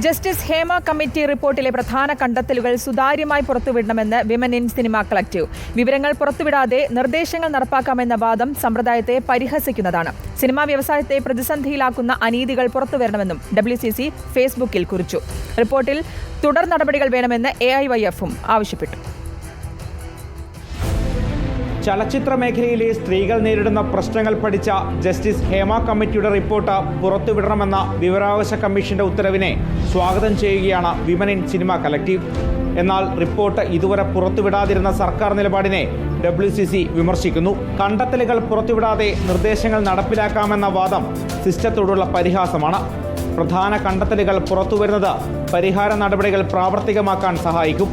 Justice Hema committee റിപ്പോർട്ടിലെ പ്രധാന കണ്ടെത്തലുകൾ സുതാര്യമായി പുറത്തുവിടണമെന്ന് വിമൻ ഇൻ സിനിമ കളക്ടീവ്. വിവരങ്ങൾ പുറത്തുവിടാതെ നിർദ്ദേശങ്ങൾ നടപ്പാക്കാമെന്ന വാദം സമ്പ്രദായത്തെ പരിഹസിക്കുന്നതാണ്. സിനിമാ വ്യവസായത്തെ പ്രതിസന്ധിയിലാക്കുന്ന അനീതികൾ പുറത്തുവരണമെന്നും WCC ഫേസ്ബുക്കിൽ കുറിച്ചു. റിപ്പോർട്ടിൽ തുടർ നടപടികൾ വേണമെന്ന് AIYF-ഉം ആവശ്യപ്പെട്ടു. ചലച്ചിത്ര മേഖലയിലെ സ്ത്രീകൾ നേരിടുന്ന പ്രശ്നങ്ങൾ പഠിച്ച ജസ്റ്റിസ് ഹേമ കമ്മിറ്റിയുടെ റിപ്പോർട്ട് പുറത്തുവിടണമെന്ന വിവരാവകാശ കമ്മീഷന്റെ ഉത്തരവിനെ സ്വാഗതം ചെയ്യുകയാണ് വിമൻ ഇൻ സിനിമ കളക്ടീവ്. എന്നാൽ റിപ്പോർട്ട് ഇതുവരെ പുറത്തുവിടാതിരുന്ന സർക്കാർ നിലപാടിനെ WCC വിമർശിക്കുന്നു. കണ്ടെത്തലുകൾ പുറത്തുവിടാതെ നിർദ്ദേശങ്ങൾ നടപ്പിലാക്കാമെന്ന വാദം സിസ്റ്റത്തോടുള്ള പരിഹാസമാണ്. പ്രധാന കണ്ടെത്തലുകൾ പുറത്തുവരുന്നത് പരിഹാര നടപടികൾ പ്രാവർത്തികമാക്കാൻ സഹായിക്കും.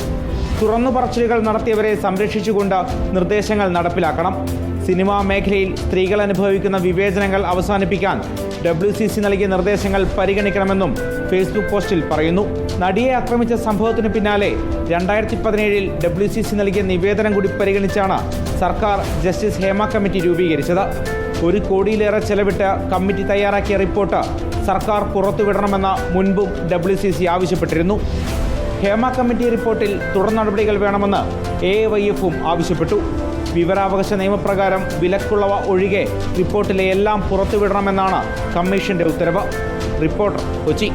തുറന്നുപറച്ചിലുകൾ നടത്തിയവരെ സംരക്ഷിച്ചുകൊണ്ട് നിർദ്ദേശങ്ങൾ നടപ്പിലാക്കണം. സിനിമാ മേഖലയിൽ സ്ത്രീകൾ അനുഭവിക്കുന്ന വിവേചനങ്ങൾ അവസാനിപ്പിക്കാൻ WCC നൽകിയ നിർദ്ദേശങ്ങൾ പരിഗണിക്കണമെന്നും ഫേസ്ബുക്ക് പോസ്റ്റിൽ പറയുന്നു. നടിയെ ആക്രമിച്ച സംഭവത്തിന് പിന്നാലെ 2017 WCC നൽകിയ നിവേദനം കൂടി പരിഗണിച്ചാണ് സർക്കാർ ജസ്റ്റിസ് ഹേമ കമ്മിറ്റി രൂപീകരിച്ചത്. 1 കോടിയിലേറെ ചെലവിട്ട് കമ്മിറ്റി തയ്യാറാക്കിയ റിപ്പോർട്ട് സർക്കാർ പുറത്തുവിടണമെന്ന് മുൻപും WCC ആവശ്യപ്പെട്ടിരുന്നു. ഹേമ കമ്മിറ്റി റിപ്പോർട്ടിൽ തുടർ നടപടികൾ വേണമെന്ന് AIYF-ഉം ആവശ്യപ്പെട്ടു. വിവരാവകാശ നിയമപ്രകാരം വിലക്കുള്ളവ ഒഴികെ റിപ്പോർട്ടിലെ എല്ലാം പുറത്തുവിടണമെന്നാണ് കമ്മീഷന്റെ ഉത്തരവ്. റിപ്പോർട്ടർ, കൊച്ചി.